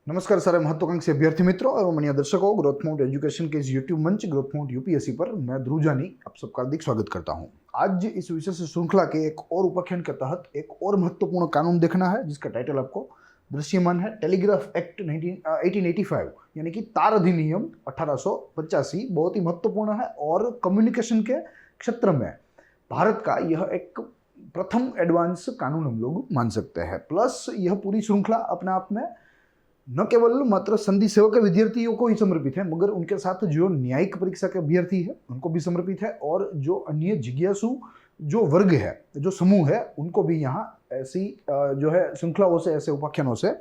नमस्कार सारे महत्वाकांक्षी अभ्यर्थी मित्रों और माननीय दर्शकों, ग्रोथ माउंट एजुकेशन के इस यूट्यूब मंच ग्रोथ माउंट यूपीएससी पर मैं ध्रुव जानी आप सबका हार्दिक स्वागत करता हूं। आज इस विशेष श्रृंखला के एक और उपाख्यान के तहत एक और महत्वपूर्ण कानून देखना है जिसका टाइटल आपको दृश्यमान है। टेलीग्राफ एक्ट 1885 यानी कि तार अधिनियम 1885 बहुत ही महत्वपूर्ण है और कम्युनिकेशन के क्षेत्र में भारत का यह एक प्रथम एडवांस कानून हम लोग मान सकते हैं। प्लस यह पूरी श्रृंखला अपने आप में न केवल मात्र संधि सेवा के विद्यार्थियों को ही समर्पित है, मगर उनके साथ जो न्यायिक परीक्षा के अभ्यर्थी है उनको भी समर्पित है और जो अन्य जिज्ञासु जो वर्ग है, जो समूह है, उनको भी यहाँ ऐसी जो है श्रृंखलाओं से, ऐसे उपाख्यानों से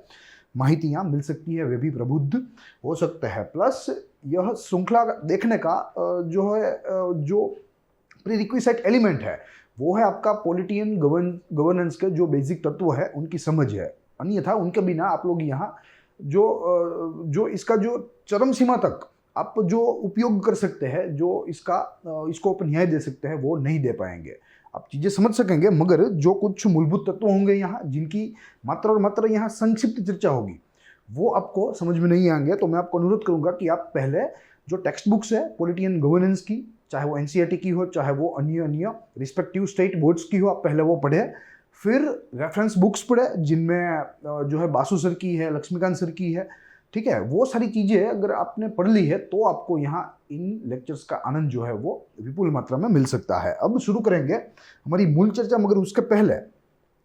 माहितियाँ मिल सकती है, वे भी प्रबुद्ध हो सकते हैं। प्लस यह श्रृंखला देखने का जो है जो प्रीरिक्विसाइट एलिमेंट है वो है आपका पॉलिटियन गवर्नेंस के जो बेसिक तत्व है उनकी समझ है। अन्यथा उनके बिना आप लोग यहाँ जो इसका जो चरम सीमा तक आप जो उपयोग कर सकते हैं, जो इसको आप न्याय दे सकते हैं, वो नहीं दे पाएंगे। आप चीज़ें समझ सकेंगे, मगर जो कुछ मूलभूत तत्व होंगे यहाँ जिनकी मात्र और मात्र यहाँ संक्षिप्त चर्चा होगी वो आपको समझ में नहीं आएंगे। तो मैं आपको अनुरोध करूँगा कि आप पहले जो टेक्स्ट बुक्स है पॉलिटियन गवर्नेंस की, चाहे वो एनसीईआरटी की हो, चाहे वो अन्य रिस्पेक्टिव स्टेट बोर्ड्स की हो, आप पहले वो पढ़े। फिर रेफरेंस बुक्स पढ़े जिनमें जो है बासु सर की है, लक्ष्मीकांत सर की है, ठीक है। वो सारी चीज़ें अगर आपने पढ़ ली है तो आपको यहाँ इन लेक्चर्स का आनंद जो है वो विपुल मात्रा में मिल सकता है। अब शुरू करेंगे हमारी मूल चर्चा, मगर उसके पहले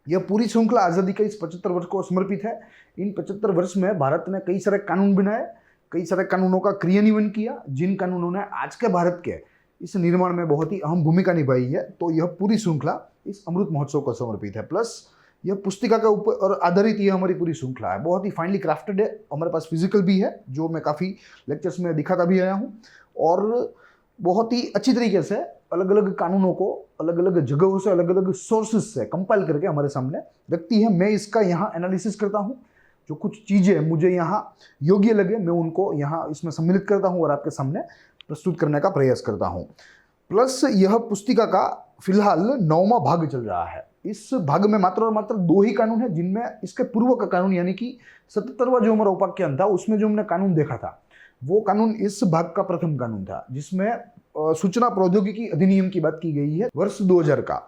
यह पूरी श्रृंखला आज़ादी के इस 75 वर्ष को समर्पित है। इन 75 वर्ष में भारत ने कई सारे कानून बनाए, कई सारे कानूनों का क्रियान्वयन किया, जिन कानूनों ने आज के भारत के इस निर्माण में बहुत ही अहम भूमिका निभाई है। तो यह पूरी श्रृंखला इस अमृत महोत्सव को समर्पित है। प्लस यह पुस्तिका के ऊपर और आधारित यह हमारी पूरी श्रृंखला है, बहुत ही फाइनली क्राफ्टेड है। हमारे पास फिजिकल भी है जो मैं काफ़ी लेक्चर्स में दिखाता भी आया हूँ, और बहुत ही अच्छी तरीके से अलग अलग कानूनों को अलग अलग जगहों से, अलग अलग सोर्सेज से कंपाइल करके हमारे सामने रखती है। मैं इसका यहाँ एनालिसिस करता हूँ, जो कुछ चीज़ें मुझे यहाँ योग्य लगे मैं उनको यहाँ इसमें सम्मिलित करता हूँ और आपके सामने प्रस्तुत करने का प्रयास करता हूँ। प्लस यह पुस्तिका का फिलहाल 9वां भाग चल रहा है। इस भाग में मात्र और मात्र 2 ही कानून है, जिनमें इसके पूर्व का कानून यानी कि 77वां जो हमारा उपाख्यान था उसमें जो हमने कानून देखा था वो कानून इस भाग का प्रथम कानून था, जिसमें सूचना प्रौद्योगिकी अधिनियम की बात की गई है वर्ष 2000 का।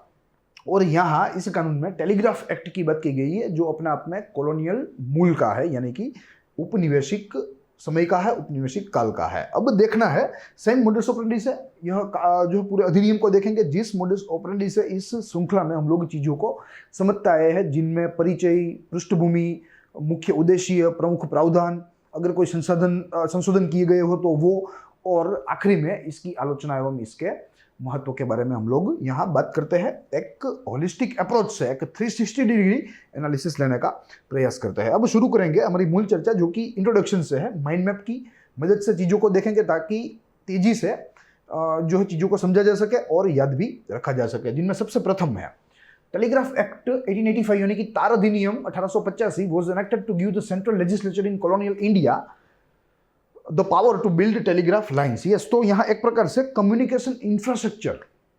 और यहाँ इस कानून में टेलीग्राफ एक्ट की बात की गई है जो अपने आप में कॉलोनियल मूल का है, यानी कि उपनिवेशिक समय का है, उपनिवेशिक काल का है। अब देखना है सेम मोडस ऑपरेंडी से यह जो पूरे अधिनियम को देखेंगे, जिस मोडस ऑपरेंडी से इस श्रृंखला में हम लोग चीज़ों को समझते आए हैं, जिनमें परिचय, पृष्ठभूमि, मुख्य उद्देश्य, प्रमुख प्रावधान, अगर कोई संशोधन किए गए हो तो वो, और आखिरी में इसकी आलोचना एवं इसके महत्व के बारे में हम लोग यहाँ बात करते हैं। एक होलिस्टिक अप्रोच से, एक 360 डिग्री एनालिसिस लेने का प्रयास करते हैं। अब शुरू करेंगे हमारी मूल चर्चा, जो कि इंट्रोडक्शन से है। माइंड मैप की मदद से चीज़ों को देखेंगे ताकि तेजी से जो है चीज़ों को समझा जा सके और याद भी रखा जा सके, जिनमें सबसे प्रथम है टेलीग्राफ एक्ट 1885 यानी कि तार अधिनियम 1885 was enacted to give the central legislature in colonial India the power to build telegraph lines. Yes, तो यहाँ एक प्रकार से कम्युनिकेशन इंफ्रास्ट्रक्चर,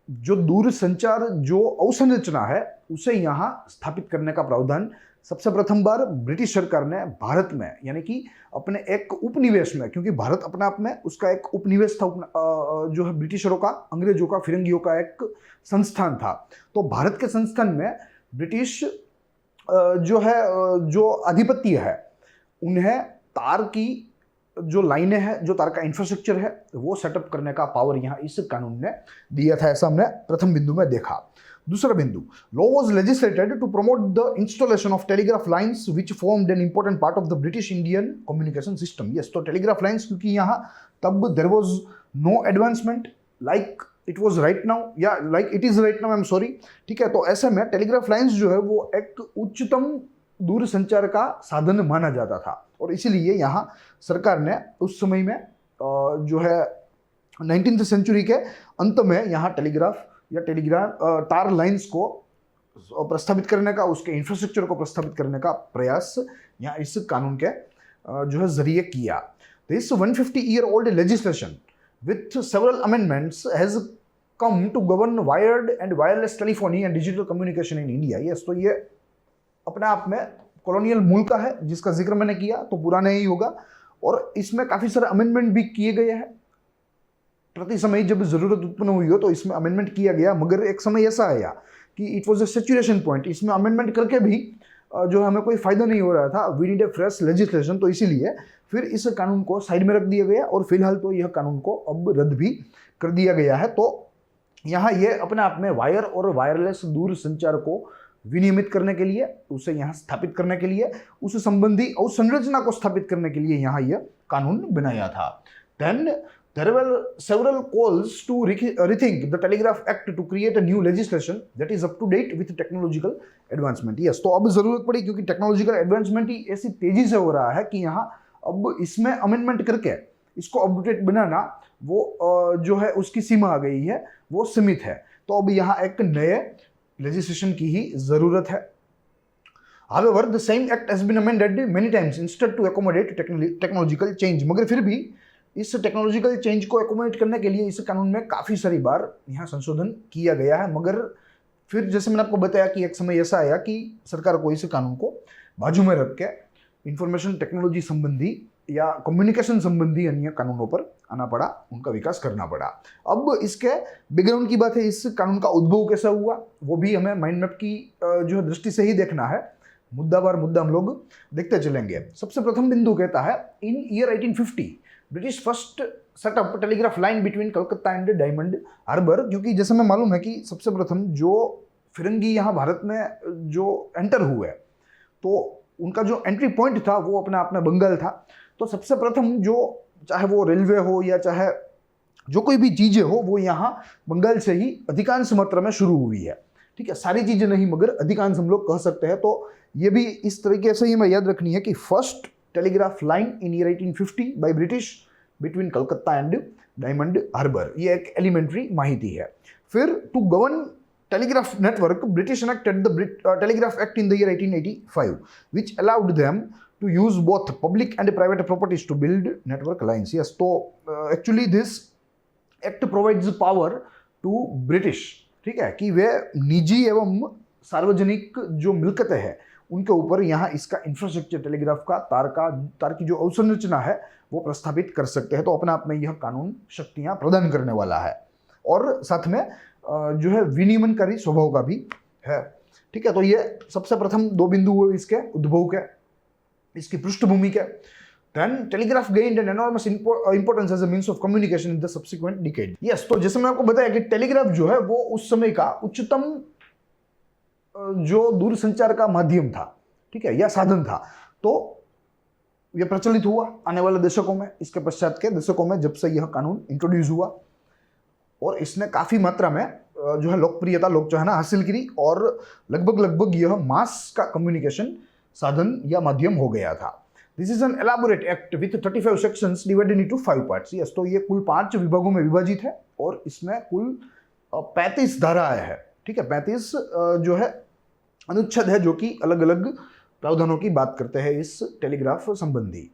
जो दूर संचार जो अवसंरचना है, उसे यहाँ स्थापित करने का प्रावधान सबसे प्रथम बार ब्रिटिश सरकार ने भारत में, यानी कि अपने एक उपनिवेश में, क्योंकि भारत अपने आप में उसका एक उपनिवेश था, जो है ब्रिटिशरों का, अंग्रेजों का, फिरंगियों का एक संस्थान था। तो भारत के संस्थान में ब्रिटिश जो है जो आधिपत्य है, उन्हें तार की जो लाइनें हैं, जो तार का इंफ्रास्ट्रक्चर है, वो सेटअप करने का पावर यहाँ इस कानून ने दिया था। ऐसा हमने प्रथम बिंदु में देखा। दूसरा बिंदु, law was legislated to promote the installation of telegraph lines which formed an important part of the British Indian communication system. Yes, तो टेलीग्राफ लाइन्स, क्योंकि यहाँ तब there was no advancement like it was right now, या like it is right now, I am sorry, ठीक है। तो ऐसे में टेलीग्राफ लाइन्स जो है वो एक उच्चतम दूर संचार का साधन माना जाता था, और इसीलिए यहाँ सरकार ने उस समय में जो है 19वीं सेंचुरी के अंत में यहाँ टेलीग्राफ या तार लाइन्स को प्रस्तावित करने का, उसके इंफ्रास्ट्रक्चर को प्रस्तावित करने का प्रयास यहाँ इस कानून के जो है जरिए किया। This 150-year-old legislation with several amendments has come to govern wired and wireless telephony and digital communication in India. Yes, तो ये अपने आप में कॉलोनियल मूल का है, जिसका जिक्र मैंने किया, तो पुराना ही होगा। और इसमें काफी सारे अमेंडमेंट भी किए गए हैं। प्रति समय जब जरूरत उत्पन्न हुई हो तो इसमें अमेंडमेंट किया गया, मगर एक समय ऐसा आया कि it was a saturation point. इसमें अमेंडमेंट करके भी जो हमें कोई फायदा नहीं हो रहा था, we need a fresh legislation. तो इसीलिए फिर इस कानून को साइड में रख दिया गया और फिलहाल तो यह कानून को अब रद्द भी कर दिया गया है। तो यहाँ ये अपने आप में वायर और वायरलेस दूर संचार को विनियमित करने के लिए, उसे यहाँ स्थापित करने के लिए, उस संबंधी अवसंरचना को स्थापित करने के लिए यहाँ यह कानून बनाया था। Then there were several calls to rethink the Telegraph Act to create a new legislation that is up to date with technological advancement. Yes, तो अब जरूरत पड़ी क्योंकि टेक्नोलॉजिकल एडवांसमेंट ही ऐसी तेजी से हो रहा है कि यहाँ अब इसमें अमेंडमेंट करके इसको अपडेट बनाना वो जो है उसकी सीमा आ गई है, वो सीमित है। तो अब यहाँ एक नए लेजिस्लेशन की ही जरूरत है। However, the same act has been amended many times instead to accommodate technological change. मगर फिर भी इस टेक्नोलॉजिकल चेंज को एकोमोडेट करने के लिए इस कानून में काफ़ी सारी बार यहाँ संशोधन किया गया है। मगर फिर जैसे मैंने आपको बताया कि एक समय ऐसा आया कि सरकार को इस कानून को बाजू में रख के इंफॉर्मेशन टेक्नोलॉजी संबंधी या कम्युनिकेशन संबंधी अन्य कानूनों पर आना पड़ा, उनका विकास करना पड़ा। अब इसके बैकग्राउंड की बात है, इस कानून का उद्भव कैसा हुआ वो भी हमें माइंड मैप की जो दृष्टि से ही देखना है। मुद्दा बार मुद्दा हम लोग देखते चलेंगे। सबसे प्रथम बिंदु कहता है, in year 1850 British first setup telegraph line between Calcutta and diamond Harbour. क्योंकि जैसे हमें मालूम है कि सबसे प्रथम जो फिरंगी यहाँ भारत में जो एंटर हुए तो उनका जो एंट्री पॉइंट था वो अपने आप में बंगाल था। तो सबसे प्रथम जो चाहे वो रेलवे हो या चाहे जो कोई भी चीज़ें हो वो यहाँ बंगाल से ही अधिकांश मात्रा में शुरू हुई है। ठीक है, सारी चीज़ें नहीं मगर अधिकांश हम लोग कह सकते हैं। तो ये भी इस तरीके से ही हमें याद रखनी है कि first telegraph line in year 1850 by British between Calcutta and diamond Harbour, ये एक एलिमेंट्री माहिती है। फिर to govern telegraph network British enacted the telegraph act in the year 1885 which allowed them to use both public and private properties to build network lines. Yes, तो actually this act provides power to British, ठीक है, कि वे निजी एवं सार्वजनिक जो मिलकतें हैं उनके ऊपर यहाँ इसका इंफ्रास्ट्रक्चर टेलीग्राफ का तार की जो अवसंरचना है वो प्रस्थापित कर सकते हैं। तो अपने आप में यह कानून शक्तियाँ प्रदान करने वाला है और साथ में जो है विनियमनकारी स्वभाव का भी है। ठीक है, तो ये सबसे प्रथम दो बिंदु हुए इसके उद्भव के, इसकी पृष्ठभूमि के। Then telegraph gained an enormous importance as a means of communication in the subsequent decade. Yes, तो जैसे मैंने आपको बताया कि टेलीग्राफ जो है वो उस समय का उच्चतम जो दूरसंचार का माध्यम था, ठीक है, या साधन था। तो यह प्रचलित हुआ आने वाले दशकों में, इसके पश्चात के दशकों में जब से यह कानून इंट्रोड्यूस हुआ और इसने काफी मात्रा में जो है लोकप्रियता, लोक चाहना हासिल की और लगभग यह मास का कम्युनिकेशन साधन या माध्यम हो गया था। This is an elaborate act with 35 sections divided into 5 parts. Yes, तो ये कुल 5 विभागों में विभाजित है और इसमें कुल 35 धाराएं हैं। ठीक है, 35 जो है अनुच्छेद है जो कि अलग अलग प्रावधानों की बात करते हैं इस टेलीग्राफ संबंधी।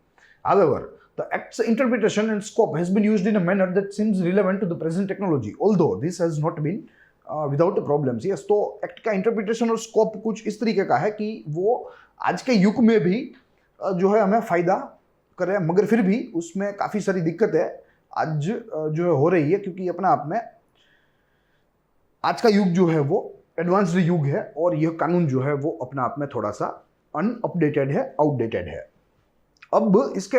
However, the act's interpretation and scope has been used in a manner that seems relevant to the present technology, although this has not been without problems. Yes, तो एक्ट का इंटरप्रिटेशन और स्कोप कुछ इस तरीके का है कि वो आज के युग में भी जो है हमें फायदा करे, मगर फिर भी उसमें काफ़ी सारी दिक्कतें आज जो है हो रही है, क्योंकि अपने आप में आज का युग जो है वो एडवांस्ड युग है और यह कानून जो है वो अपने आप में थोड़ा सा अनअपडेटेड है, आउटडेटेड है। अब इसके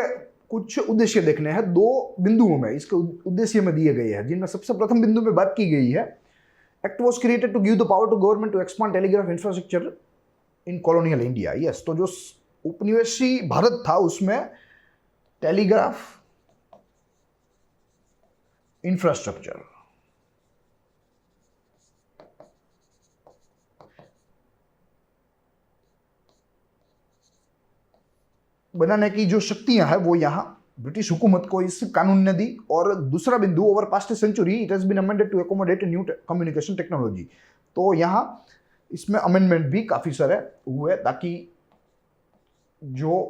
कुछ उद्देश्य देखने हैं, 2 बिंदुओं में इसके उद्देश्य में दिए गए हैं, जिनमें सबसे प्रथम बिंदु में बात की गई है, act was created to give the power to government to expand telegraph infrastructure in colonial India. Yes, तो जो उपनिवेशी भारत था उसमें टेलीग्राफ इंफ्रास्ट्रक्चर बनाने की जो शक्तियां हैं वो यहाँ ब्रिटिश हुकूमत को इस कानून ने दी। और दूसरा बिंदु, over past century it has been amended to accommodate new communication technology. तो यहाँ इसमें अमेंडमेंट भी काफी सारे हुए ताकि जो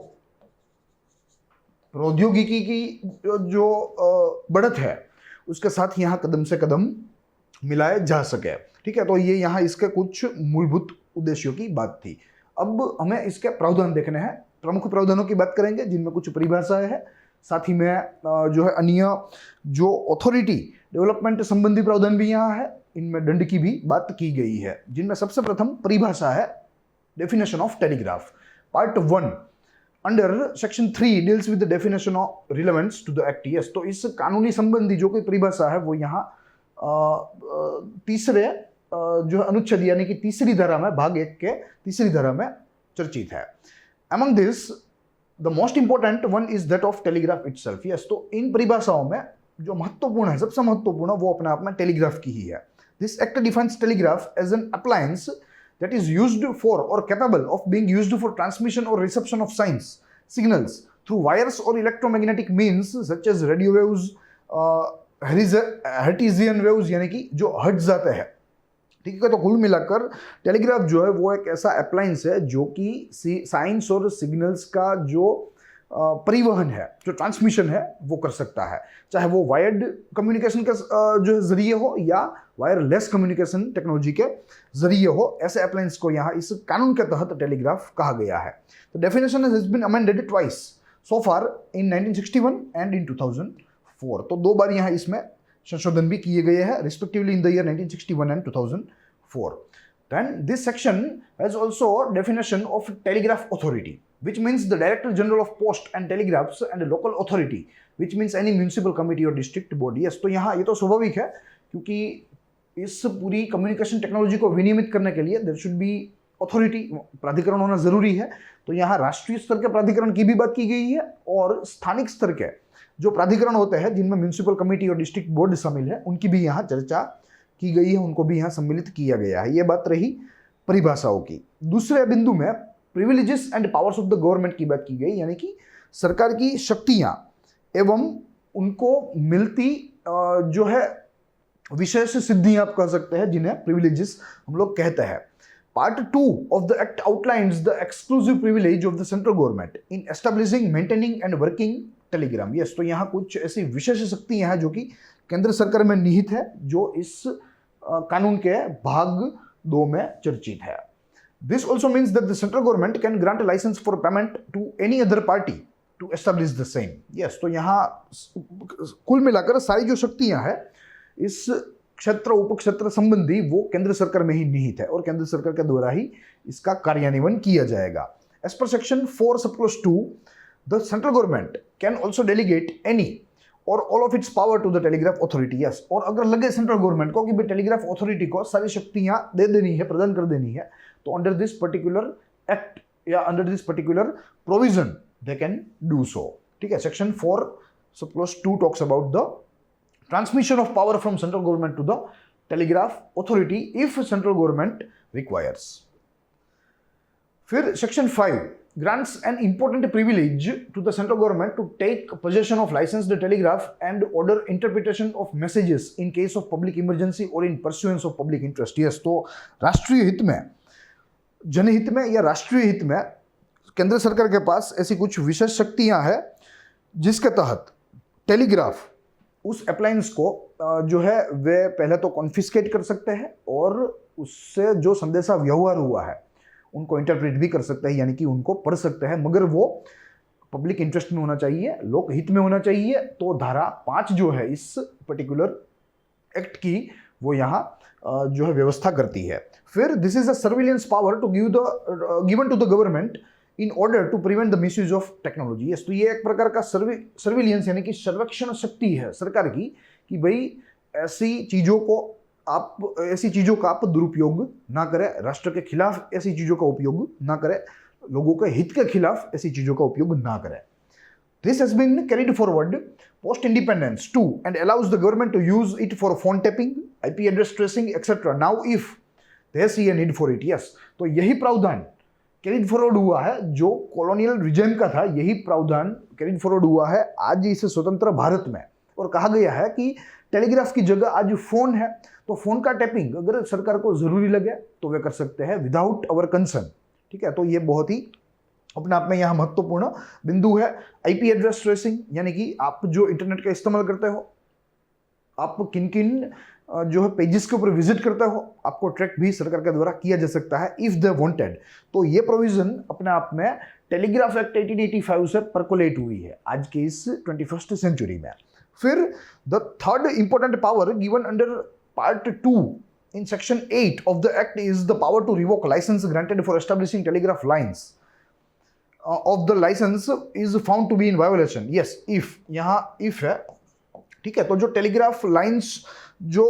प्रौद्योगिकी की जो बढ़त है उसके साथ यहाँ कदम से कदम मिलाए जा सके। ठीक है, तो ये यहाँ इसके कुछ मूलभूत उद्देश्यों की बात थी। अब हमें इसके प्रावधान देखने हैं। प्रमुख प्रावधानों की बात करेंगे जिनमें कुछ परिभाषाएं हैं, साथ ही में जो है अन्य जो अथॉरिटी डेवलपमेंट संबंधी प्रावधान भी यहाँ है, इनमें दंड की भी बात की गई है। जिनमें सबसे प्रथम परिभाषा है definition of telegraph. Part 1 under section 3 deals with the definition of relevance to the act. Yes, तो इस कानूनी संबंधी जो कोई परिभाषा है वो यहाँ तीसरे जो अनुच्छेद यानी कि तीसरी धारा में, भाग 1 के तीसरी धारा में चर्चित है। Among this, the most important one is that of telegraph itself. Yes, तो इन परिभाषाओं में जो महत्वपूर्ण है, सबसे महत्वपूर्ण वो अपने आप में टेलीग्राफ की ही है। This act defines telegraph as an appliance that is used for or capable of being used for transmission or reception of signs, signals through wires or electromagnetic means such as radio waves, Hertzian waves यानी कि जो hertz जाते हैं। ठीक है, तो कुल मिलाकर टेलीग्राफ जो है वो एक ऐसा अप्लायंस है जो कि साइंस और सिग्नल्स का जो परिवहन है, जो ट्रांसमिशन है वो कर सकता है, चाहे वो वायर्ड कम्युनिकेशन के जो जरिए हो या वायरलेस कम्युनिकेशन टेक्नोलॉजी के जरिए हो। ऐसे अप्लायंस को यहाँ इस कानून के तहत टेलीग्राफ कहा गया है। तो definition has been amended twice so far in 1961 and in 2004। तो 2 बार यहाँ इसमें संशोधन भी किए गए हैं, respectively in the year 1961 and 2004। Then this section has also definition of telegraph authority, which means the Director General of Post and Telegraphs and a local authority, which means any municipal committee or district body. Yes, तो यहाँ ये तो स्वाभाविक है क्योंकि इस पूरी communication technology को विनियमित करने के लिए देयर शुड बी अथॉरिटी, प्राधिकरण होना जरूरी है। तो यहाँ राष्ट्रीय स्तर के प्राधिकरण की भी बात की गई है और स्थानिक स्तर के जो प्राधिकरण होते हैं जिनमें म्यूनिसिपल कमेटी और डिस्ट्रिक्ट बोर्ड शामिल है उनकी भी यहाँ चर्चा की गई है, उनको भी यहाँ सम्मिलित किया गया है। ये बात रही परिभाषाओं की। दूसरे बिंदु में privileges and powers of the government की बात की गई, यानी कि सरकार की शक्तियाँ एवं उनको मिलती जो है विशेष सिद्धियाँ आप कह सकते हैं, जिन्हें प्रिविलेजेस हम लोग कहते हैं। Part 2 of the Act outlines the exclusive privilege of the central government in establishing, maintaining and working telegram. Yes, तो यहाँ कुछ ऐसी विशेष शक्तियाँ हैं जो कि केंद्र सरकार में निहित है, जो इस कानून के भाग 2 में चर्चित है। This also means that the central government can grant a license for payment to any other party to establish the same. Yes, तो यहाँ कुल मिलाकर सारी जो शक्तियाँ हैं इस क्षेत्र उपक्षेत्र संबंधी वो केंद्र सरकार में ही निहित है और केंद्र सरकार के द्वारा ही इसका कार्यान्वयन किया जाएगा। As per section 4 sub clause 2, the central government can also delegate any और all of its power to the telegraph authority. Yes, और अगर लगे सेंट्रल गवर्नमेंट को कि भाई टेलीग्राफ अथॉरिटी को सारी शक्तियां दे देनी है, प्रदान कर देनी है, तो अंडर दिस पर्टिकुलर एक्ट या under this particular provision they can do so. ठीक है, section 4 sub clause 2 talks about the transmission of power from central government to the telegraph authority if central government requires. फिर section 5 grants an important privilege to the central government to take possession of licensed telegraph and order interpretation of messages in case of public emergency or in pursuance of public interest. Yes, तो राष्ट्रीय हित में, जनहित में या राष्ट्रीय हित में केंद्र सरकार के पास ऐसी कुछ विशेष शक्तियां हैं जिसके तहत टेलीग्राफ उस अप्लायंस को जो है वे पहले तो कॉन्फिस्केट कर सकते हैं और उससे जो संदेशा व्यवहार हुआ है उनको इंटरप्रेट भी कर सकते हैं, यानी कि उनको पढ़ सकते हैं, मगर वो पब्लिक इंटरेस्ट में होना चाहिए, लोक हित में होना चाहिए। तो धारा 5 जो है इस पर्टिकुलर एक्ट की वो यहाँ जो है व्यवस्था करती है। फिर this is a surveillance power to given to the government in order to prevent the misuse of technology. Yes, तो ये एक प्रकार का सर्विलियंस यानी कि सर्वेक्षण शक्ति है सरकार की कि भाई ऐसी चीज़ों का आप दुरुपयोग ना करें, राष्ट्र के खिलाफ ऐसी चीज़ों का उपयोग ना करें, लोगों के हित के खिलाफ ऐसी चीज़ों का उपयोग ना करें। This has been carried forward post independence too and allows the government to use it for phone tapping, IP address tracing, etc. Now if they see a need for it. Yes, तो यही प्रावधान carried forward हुआ है जो colonial regime का था, यही प्रावधान कैरिड फॉरवर्ड हुआ है आज इस स्वतंत्र भारत में, और कहा गया है कि टेलीग्राफ की जगह आज फोन है, तो फोन का टैपिंग अगर सरकार को जरूरी लगे तो वे कर सकते हैं विदाउट अवर कंसर्न। ठीक है, तो ये बहुत ही अपने आप में यहाँ महत्वपूर्ण बिंदु है। आईपी एड्रेस ट्रेसिंग यानी कि आप जो इंटरनेट का इस्तेमाल करते हो, आप किन किन जो है पेजेस के ऊपर विजिट करते हो, आपको ट्रैक भी सरकार के द्वारा किया जा सकता है इफ दे वांटेड। तो ये प्रोविजन अपने आप में टेलीग्राफ एक्ट 1885 से परकोलेट हुई है आज के इस 21st सेंचुरी में। फिर the third important power given under part 2 in section 8 of the act is the power to revoke license granted for establishing telegraph lines of the license is found to be in violation। yes if, यहाँ if है, ठीक है। तो जो telegraph lines जो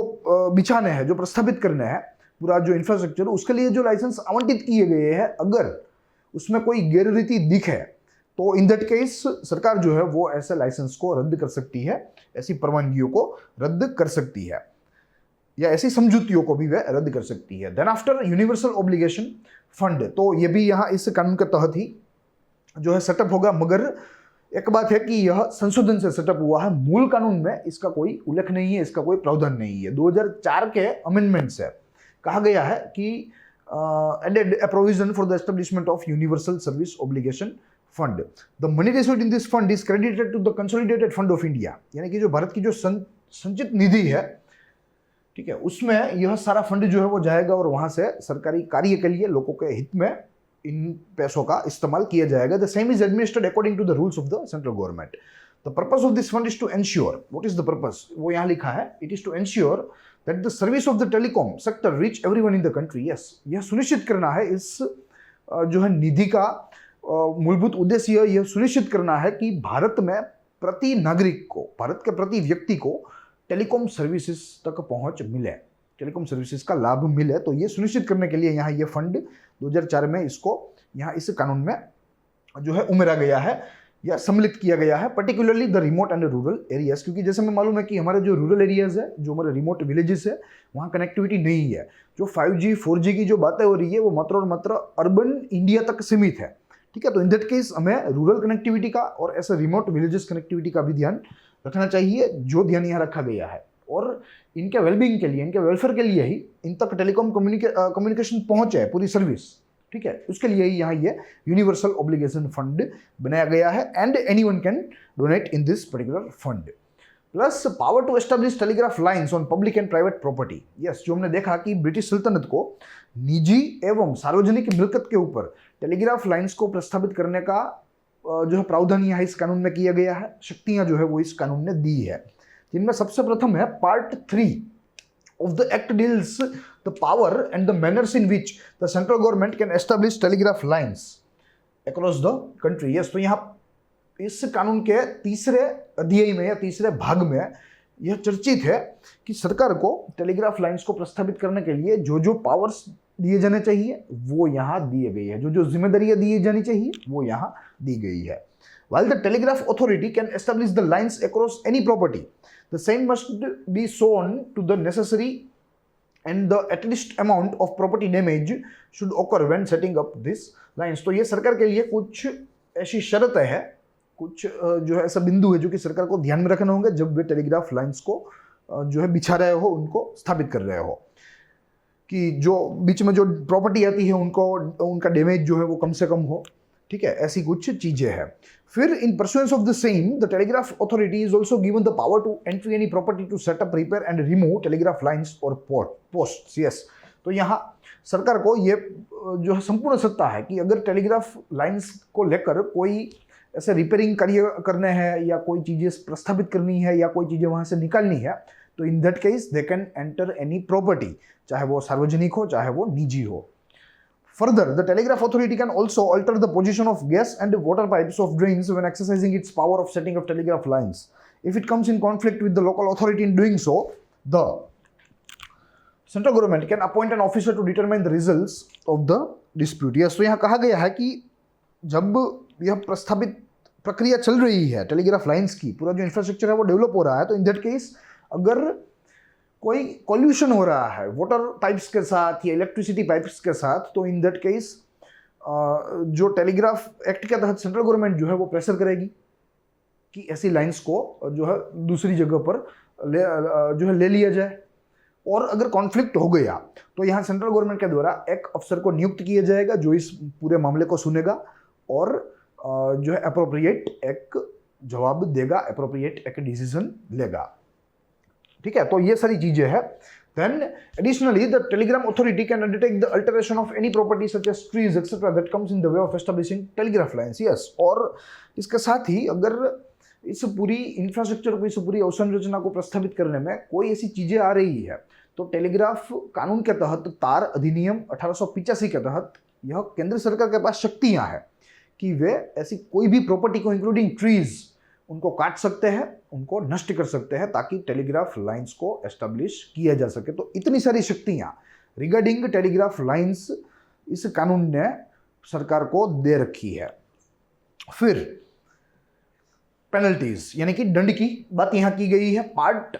बिछाने हैं, जो प्रस्थापित करने हैं, पूरा जो इंफ्रास्ट्रक्चर उसके लिए जो लाइसेंस आवंटित किए गए हैं, अगर उसमें कोई गैररीति दिखे तो इन दैट केस सरकार जो है वो ऐसे लाइसेंस को रद्द कर सकती है, ऐसी परवानगियों को रद्द कर सकती है, या ऐसी समझौतियों को भी वह रद्द कर सकती है। Then after universal obligation fund, तो ये भी यहाँ इस कानून के तहत ही जो है सेटअप होगा, मगर एक बात है कि यह संशोधन से सेटअप हुआ है, मूल कानून में इसका कोई उल्लेख नहीं है, इसका कोई प्रावधान नहीं है। 2004 के अमेंडमेंट से कहा गया है कि added a provision for the establishment of universal service obligation fund. The money received in this fund is credited to the consolidated fund of India, यानी कि जो भारत की जो संचित निधि है, ठीक है, उसमें यह सारा फंड जो है वो जाएगा और वहां से सरकारी कार्य के लिए लोगों के हित में इन पैसों का इस्तेमाल किया जाएगा। The same is administered according to the rules of the central government. The purpose of this fund is to ensure, what is the purpose, वो यहाँ लिखा है, it is to ensure that the service of the telecom sector reach everyone in the country. Yes, यह सुनिश्चित करना है, इस जो है निधि का मूलभूत उद्देश्य यह सुनिश्चित करना है कि भारत में प्रति नागरिक को, भारत के प्रति व्यक्ति को टेलीकॉम सर्विसेज तक पहुंच मिले, टेलीकॉम सर्विसेज का लाभ मिले। तो ये सुनिश्चित करने के लिए यहाँ ये फंड 2004 में इसको यहाँ इस कानून में जो है उमेरा गया है या सम्मिलित किया गया है, particularly the remote and rural areas, क्योंकि जैसे हमें मालूम है कि हमारे जो रूरल एरियाज है, जो हमारे रिमोट विलेजेस है, वहाँ कनेक्टिविटी नहीं है। जो 5G 4G की जो बातें हो रही है वो मात्र और मात्र अर्बन इंडिया तक सीमित है, ठीक है। तो इन दैट केस हमें रूरल कनेक्टिविटी का और ऐसे रिमोट विलेजेस कनेक्टिविटी का भी ध्यान रखना चाहिए, जो ध्यान यहाँ रखा गया है। और इनके वेलबींग के लिए, इनके वेलफेयर के लिए ही इन तक टेलीकॉम कम्युनिकेशन पहुंचे पूरी सर्विस, ठीक है, उसके लिए ही यहाँ ये यूनिवर्सल ऑब्लिगेशन फंड बनाया गया है। And anyone can donate in this particular fund. Plus power to establish telegraph lines on public and private property. Yes, जो हमने देखा कि ब्रिटिश सल्तनत को निजी एवं सार्वजनिक मिल्कत के ऊपर टेलीग्राफ लाइंस को प्रस्तावित करने का जो है प्रावधान यहाँ इस कानून में किया गया है, शक्तियां जो है वो इस कानून ने दी है, जिनमें सबसे प्रथम है part 3 of the act deals the power and the manners in which the central government can establish telegraph lines across the country. Yes, तो यहाँ इस कानून के तीसरे अध्याय में या तीसरे भाग में यह चर्चित है कि सरकार को टेलीग्राफ लाइंस को प्रस्तावित करने के लिए जो जो पावर्स दिए जाने चाहिए वो यहाँ दिए गई है, जो जो जिम्मेदारियां दी जानी चाहिए वो यहाँ दी गई है। While the telegraph authority can establish the lines across any property, the same must be shown to the necessary and the at least amount of property damage should occur when setting up these lines। तो ये सरकार के लिए कुछ ऐसी शर्त है, कुछ जो है ऐसा बिंदु है जो कि सरकार को ध्यान में रखना होगा जब वे टेलीग्राफ लाइंस को जो है बिछा रहे हो, उनको स्थापित कर रहे हो, कि जो बीच में जो प्रॉपर्टी आती है उनको, उनका डैमेज जो है वो कम से कम हो, ठीक है, ऐसी कुछ चीजें हैं। फिर in pursuance of the same the telegraph authority is also given the power to entry any property to set up, repair and remove telegraph lines और पोस्ट। यस, तो यहाँ सरकार को ये जो है संपूर्ण सत्ता है कि अगर टेलीग्राफ लाइंस को लेकर कोई ऐसे रिपेयरिंग कार्य करने हैं या कोई चीजें प्रस्थापित करनी है या कोई चीजें वहां से निकालनी है, तो in that case they can enter any property, चाहे वो सार्वजनिक हो चाहे वो निजी हो। Further, the telegraph authority can also alter the position of gas and water pipes of drains when exercising its power of setting up telegraph lines. If it comes in conflict with the local authority in doing so, the central government can appoint an officer to determine the results of the dispute. Yes, तो यहाँ कहा गया है कि जब यह प्रस्तावित प्रक्रिया चल रही है टेलीग्राफ लाइंस की, पूरा जो इंफ्रास्ट्रक्चर है वो डेवलप हो रहा है, तो इन दैट केस अगर कोई कॉल्यूशन हो रहा है वाटर पाइप्स के साथ या इलेक्ट्रिसिटी पाइप्स के साथ, तो इन दैट केस जो टेलीग्राफ एक्ट के तहत सेंट्रल गवर्नमेंट जो है वो प्रेशर करेगी कि ऐसी लाइंस को जो है दूसरी जगह पर ले लिया जाए। और अगर कॉन्फ्लिक्ट हो गया तो यहाँ सेंट्रल गवर्नमेंट के द्वारा एक अफसर को नियुक्त किया जाएगा जो इस पूरे मामले को सुनेगा और जो है अप्रोप्रिएट एक जवाब देगा, अप्रोप्रिएट एक डिसीजन लेगा। ठीक है, तो ये सारी चीजें हैं। Then additionally the telegram authority can undertake the alteration of any property such as trees etc that comes in the way of establishing telegraph lines. Yes, और इसके साथ ही अगर इस पूरी इंफ्रास्ट्रक्चर को, इस पूरी अवसंरचना को प्रस्तावित करने में कोई ऐसी चीजें आ रही है तो टेलीग्राफ कानून के तहत, तार अधिनियम 1885 के तहत यह केंद्र सरकार के पास शक्तियां हैं कि वे ऐसी कोई भी प्रॉपर्टी को इंक्लूडिंग ट्रीज उनको काट सकते हैं, उनको नष्ट कर सकते हैं ताकि टेलीग्राफ लाइंस को एस्टेब्लिश किया जा सके। तो इतनी सारी शक्तियां रिगार्डिंग टेलीग्राफ लाइंस इस कानून ने सरकार को दे रखी है। फिर पेनल्टीज यानी कि दंड की बात यहां की गई है। Part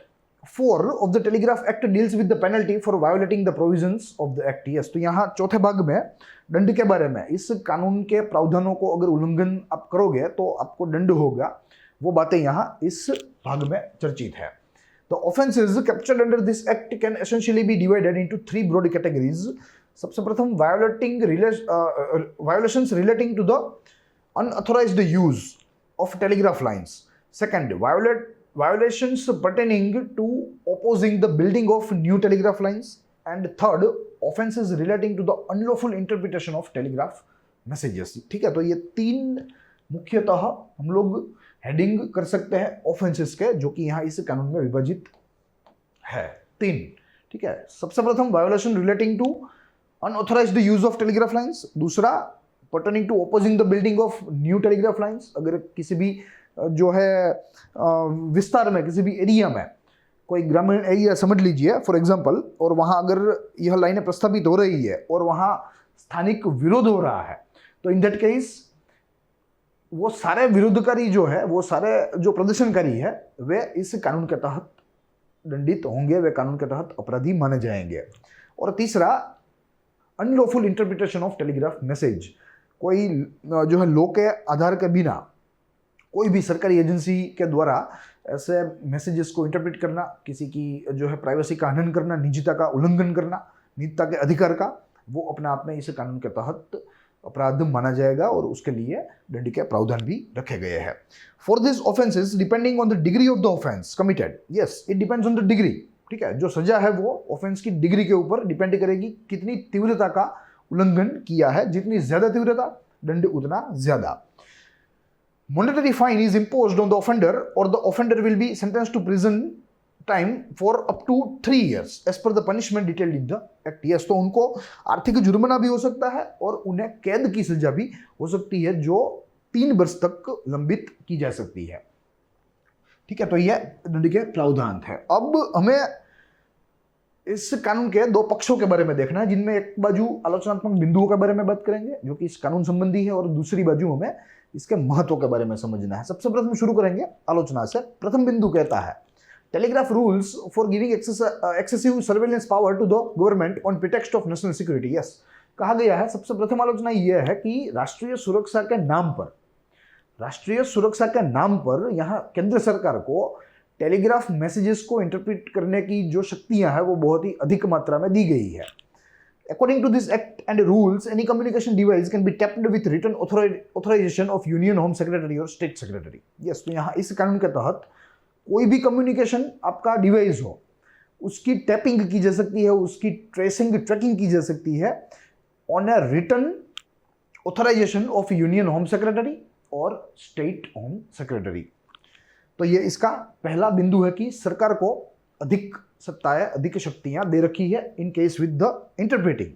4 of the telegraph act deals with the penalty for violating the provisions of the act. Yes, तो यहाँ चौथे भाग में दंड के बारे में, इस कानून के प्रावधानों को अगर उल्लंघन आप करोगे तो आपको दंड होगा, वो बातें यहाँ इस भाग में चर्चित है। The offenses captured under this act can essentially be divided into 3 broad categories. सबसे प्रथम violations relating to the unauthorized use of telegraph lines. Second, violations pertaining to opposing the building of new telegraph lines. And third, offenses relating to the unlawful interpretation of telegraph messages. ठीक है, तो ये 3 मुख्यतः हम लोग heading कर सकते हैं ऑफेंसेस के, जो कि यहाँ इस कानून में विभाजित है 3। ठीक है, सबसे प्रथम violation relating to unauthorized use of telegraph lines, दूसरा pertaining to opposing the building of new telegraph lines. अगर किसी भी जो है विस्तार में, किसी भी एरिया में, कोई ग्रामीण एरिया समझ लीजिए फॉर एग्जांपल, और वहाँ अगर यह लाइनें प्रस्तावित हो रही है और वहाँ स्थानिक विरोध हो रहा है, तो इन दैट केस वो सारे विरोधकारी जो है, वो सारे जो प्रदर्शनकारी है, वे इस कानून के तहत दंडित होंगे, वे कानून के तहत अपराधी माने जाएंगे। और तीसरा, unlawful interpretation of telegraph message, कोई जो है लॉ के आधार के बिना कोई भी सरकारी एजेंसी के द्वारा ऐसे मैसेजेस को इंटरप्रेट करना, किसी की जो है प्राइवेसी का हनन करना, निजता का उल्लंघन करना, निजता के अधिकार का, वो अपने आप में इस कानून के तहत अपराध माना जाएगा और उसके लिए दंड के प्रावधान भी रखे गए हैं। For this offences depending on the degree of the offence committed, yes it depends on the degree. ठीक है, जो सजा है वो ऑफेंस की डिग्री के ऊपर डिपेंड करेगी, कितनी तीव्रता का उल्लंघन किया है, जितनी ज्यादा तीव्रता दंड उतना ज्यादा। Monetary fine is imposed on the offender or the offender will be sentenced to prison time for up to 3 years as per the punishment detailed in the act. Yes, तो उनको आर्थिक जुर्माना भी हो सकता है और उन्हें कैद की सजा भी हो सकती है, जो 3 वर्ष तक लंबित की जा सकती है। ठीक है, तो यह दंड के प्रावधान है। अब हमें इस कानून के 2 पक्षों के बारे में देखना है, जिनमें एक बाजू आलोचनात्मक बिंदुओं के बारे में बात करेंगे जो कि इस कानून संबंधी है, और दूसरी बाजू हमें इसके महत्व के बारे में समझना है। सबसे प्रथम शुरू करेंगे आलोचना से। प्रथम बिंदु कहता है, telegraph rules for giving excessive surveillance power to the government on pretext of national security. Yes, कहा गया है, सबसे प्रथम आलोचना यह है कि राष्ट्रीय सुरक्षा के नाम पर यहाँ केंद्र सरकार को टेलीग्राफ मैसेजेस को इंटरप्रेट करने की जो शक्तियां हैं वो बहुत ही अधिक मात्रा में दी गई है। According to this act and rules, any communication device can be tapped with written authorization of Union Home Secretary or State Secretary. Yes, तो यहाँ इस कानून के तहत कोई भी कम्युनिकेशन आपका डिवाइस हो, उसकी टैपिंग की जा सकती है, उसकी ट्रैकिंग की जा सकती है on a written authorization of union home secretary और स्टेट होम सेक्रेटरी। तो ये इसका पहला बिंदु है कि सरकार को अधिक सत्ताएं, अधिक शक्तियां दे रखी है in case with the interpreting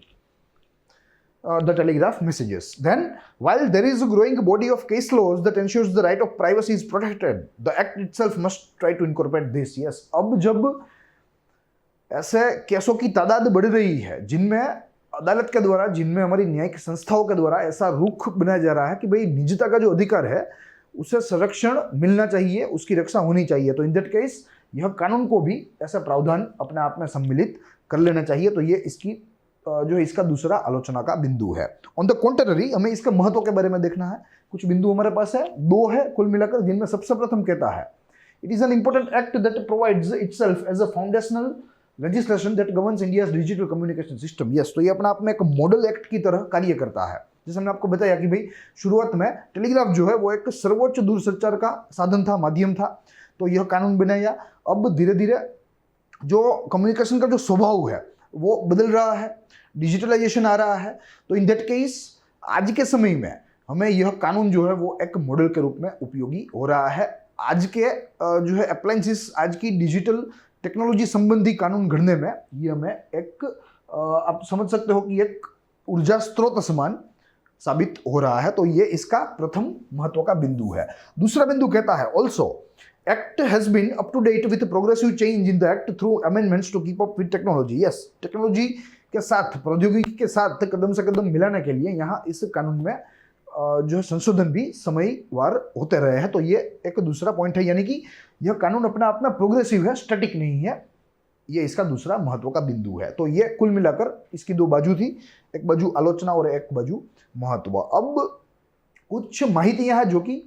the telegraph messages. Then, while there is a growing body of case laws that ensures the right of privacy is protected, the act itself must try to incorporate this. Yes, अब जब ऐसे केसों की तादाद बढ़ रही है जिनमें अदालत के द्वारा, जिनमें हमारी न्यायिक संस्थाओं के द्वारा ऐसा रुख बनाया जा रहा है कि भाई निजता का जो अधिकार है उसे संरक्षण मिलना चाहिए, उसकी रक्षा होनी चाहिए, तो इन दैट केस यह कानून को भी ऐसा प्रावधान अपने आप में सम्मिलित कर लेना चाहिए। तो ये इसकी जो है इसका दूसरा आलोचना का बिंदु है। ऑन द कॉन्ट्ररी, हमें इसके महत्व के बारे में देखना है। कुछ बिंदु हमारे पास है, 2 है कुल मिलाकर, जिनमें सबसे प्रथम कहता है, it is an important act that provides itself as a foundational legislation that governs India's digital communication system. Yes, तो ये अपना आप में एक मॉडल एक्ट की तरह कार्य करता है। जैसे हमने आपको बताया कि भाई शुरुआत में टेलीग्राफ जो है वो एक सर्वोच्च दूरसंचार का साधन था, माध्यम था, तो यह कानून बनाया। अब धीरे धीरे जो कम्युनिकेशन का जो स्वभाव है वो बदल रहा है, डिजिटलाइजेशन आ रहा है। तो इन दैट केस आज के समय में हमें यह कानून जो है वो एक मॉडल के रूप में उपयोगी हो रहा है। आज के जो है अप्लायंसेस, आज की डिजिटल टेक्नोलॉजी संबंधी कानून घड़ने में ये हमें एक आप समझ सकते हो कि एक ऊर्जा स्रोत समान साबित हो रहा है। तो ये इसका प्रथम महत्व का बिंदु है। दूसरा बिंदु कहता है also act has been up to date with progressive change in the act through amendments to keep up with technology. Yes, technology के साथ, प्रौद्योगिकी के साथ कदम से कदम मिलाने के लिए यहाँ इस कानून में जो है संशोधन भी समयवार होते रहे हैं। तो ये एक दूसरा पॉइंट है, यानी कि यह कानून अपने आप में प्रोग्रेसिव है, स्टैटिक नहीं है। ये इसका दूसरा महत्व का बिंदु है। तो ये कुल मिलाकर इसकी दो बाजू थी, एक बाजू आलोचना और एक बाजू महत्व। अब कुछ माहितियां हैं जो कि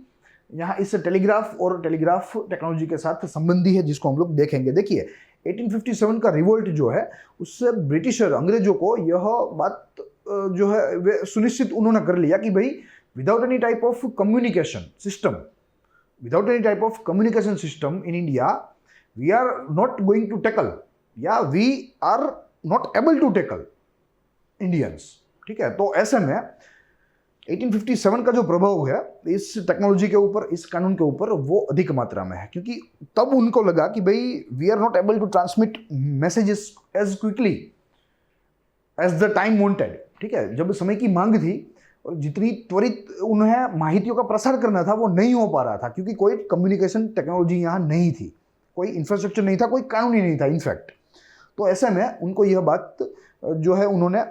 यहाँ इस टेलीग्राफ और टेलीग्राफ टेक्नोलॉजी के साथ संबंधी है, जिसको हम लोग देखेंगे। देखिए 1857 का रिवोल्ट जो है उससे ब्रिटिशर अंग्रेजों को यह बात जो है वे सुनिश्चित उन्होंने कर लिया कि भाई without any type of communication system, without any type of communication system in India we are not going to tackle या we are not able to tackle Indians. ठीक है, तो ऐसे में 1857 का जो प्रभाव है इस टेक्नोलॉजी के ऊपर, इस कानून के ऊपर, वो अधिक मात्रा में है, क्योंकि तब उनको लगा कि भाई we are not able to transmit messages as quickly as the time wanted. ठीक है, जब समय की मांग थी और जितनी त्वरित उन्हें माहितियों का प्रसार करना था वो नहीं हो पा रहा था, क्योंकि कोई कम्युनिकेशन टेक्नोलॉजी यहाँ नहीं थी, कोई इंफ्रास्ट्रक्चर नहीं था, कोई कानून ही नहीं था इनफैक्ट। तो ऐसे में उनको यह बात जो है उन्होंने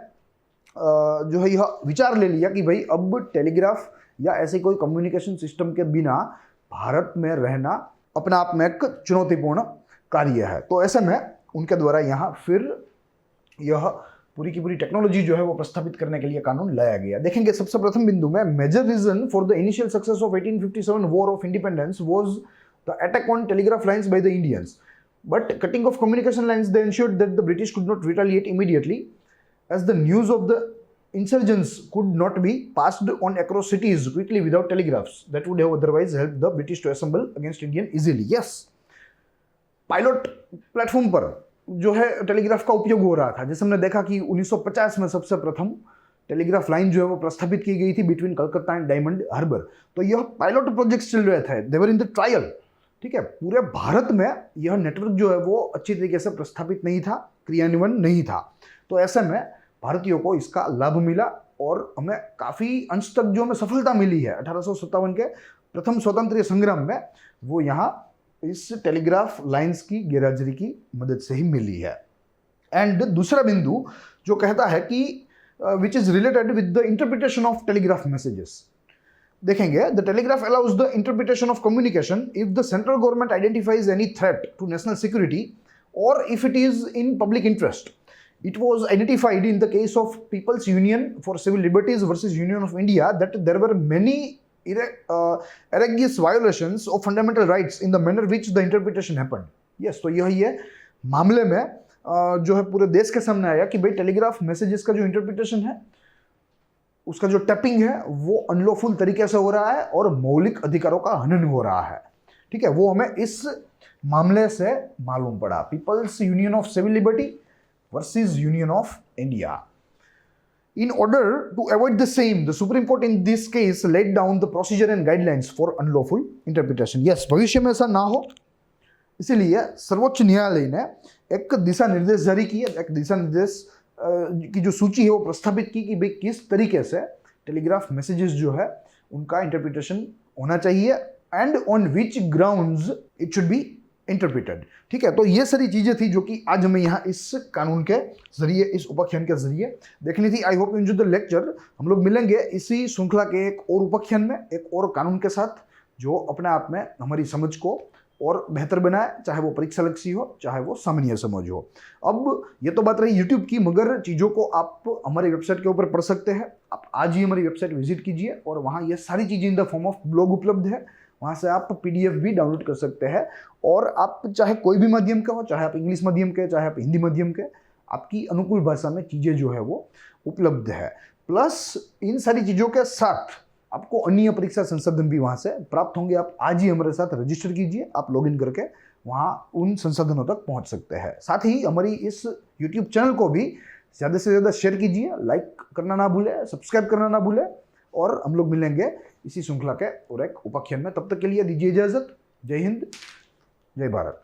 जो है यह विचार ले लिया कि भाई अब टेलीग्राफ या ऐसे कोई कम्युनिकेशन सिस्टम के बिना भारत में रहना अपने आप में एक चुनौतीपूर्ण कार्य है। तो ऐसे में उनके द्वारा यहाँ फिर यह पूरी की पूरी टेक्नोलॉजी जो है वो प्रस्तावित करने के लिए कानून लाया गया। देखेंगे सबसे प्रथम बिंदु में major reason for the initial success of 1857 war of independence was the attack on telegraph lines by the Indians, but cutting of communication lines they ensured that the British could not retaliate immediately, as the news of the insurgents could not be passed on across cities quickly without telegraphs that would have otherwise helped the British to assemble against Indian easily. Yes, pilot platform पर जो है telegraph का उपयोग हो रहा था। जैसे हमने देखा कि 1950 में सबसे प्रथम टेलीग्राफ लाइन जो है वो प्रस्तावित की गई थी between Calcutta and diamond Harbour. तो यह पायलट प्रोजेक्ट चल रहे थे, देवर इन द ट्रायल। ठीक है, पूरे भारत में यह नेटवर्क जो है वो अच्छी तरीके से प्रस्थापित नहीं था, क्रियान्वयन नहीं था। तो ऐसे में भारतीयों को इसका लाभ मिला और हमें काफ़ी अंश तक जो हमें सफलता मिली है 1857 के प्रथम स्वतंत्र संग्राम में, वो यहाँ इस टेलीग्राफ लाइंस की गैरहाजिरी की मदद से ही मिली है। एंड दूसरा बिंदु जो कहता है कि which is related with the interpretation of telegraph messages. देखेंगे the telegraph allows the interpretation of communication if the central government identifies any threat to national security और if it is in public interest. It was identified in the case of People's Union for Civil Liberties versus Union of India that there were many egregious violations of fundamental rights in the manner which the interpretation happened. Yes, तो यही है मामले में जो है पूरे देश के सामने आया कि भाई टेलीग्राफ मैसेजेस का जो इंटरप्रिटेशन है, उसका जो टैपिंग है वो अनलॉफुल तरीके से हो रहा है और मौलिक अधिकारों का हनन हो रहा है। ठीक है, वो हमें इस मामले से मालूम पड़ा, people's union of civil liberty versus Union of India. In order to avoid the same, the Supreme Court in this case laid down the procedure and guidelines for unlawful interpretation. Yes, भविष्य में ऐसा ना हो, इसीलिए सर्वोच्च न्यायालय ने एक दिशा निर्देश जारी किए, एक दिशा निर्देश की जो सूची है वो प्रस्तावित की कि भाई किस तरीके से टेलीग्राफ मैसेजेस जो है उनका इंटरप्रिटेशन होना चाहिए and on which grounds it should be interpreted. ठीक है, तो ये सारी चीजें थी जो कि आज हमें यहाँ इस कानून के जरिए, इस उपाख्यान के जरिए देखनी थी। I hope you enjoy the lecture. हम लोग मिलेंगे इसी श्रृंखला के एक और उपाख्यान में, एक और कानून के साथ, जो अपने आप में हमारी समझ को और बेहतर बनाए, चाहे वो परीक्षा लक्ष्य हो, चाहे वो सामान्य समझ हो। अब ये तो बात रही यूट्यूब की, मगर चीज़ों को आप हमारी वेबसाइट के ऊपर पढ़ सकते हैं। आप आज ही हमारी वेबसाइट विजिट कीजिए और वहाँ ये सारी चीज़ें in the form of blog उपलब्ध है। वहाँ से आप PDF भी डाउनलोड कर सकते हैं और आप चाहे कोई भी माध्यम के हो, चाहे आप इंग्लिश माध्यम के, चाहे आप हिंदी माध्यम के, आपकी अनुकूल भाषा में चीज़ें जो है वो उपलब्ध है। प्लस इन सारी चीज़ों के साथ आपको अन्य परीक्षा संसाधन भी वहाँ से प्राप्त होंगे। आप आज ही हमारे साथ रजिस्टर कीजिए, आप लॉगिन करके वहाँ उन संसाधनों तक पहुँच सकते हैं। साथ ही हमारी इस यूट्यूब चैनल को भी ज़्यादा से ज़्यादा शेयर कीजिए, लाइक करना ना भूलें, सब्सक्राइब करना ना भूलें, और हम लोग मिलेंगे इसी श्रृंखला के और एक उपाख्यान में। तब तक के लिए दीजिए इजाज़त। जय हिंद, जय भारत।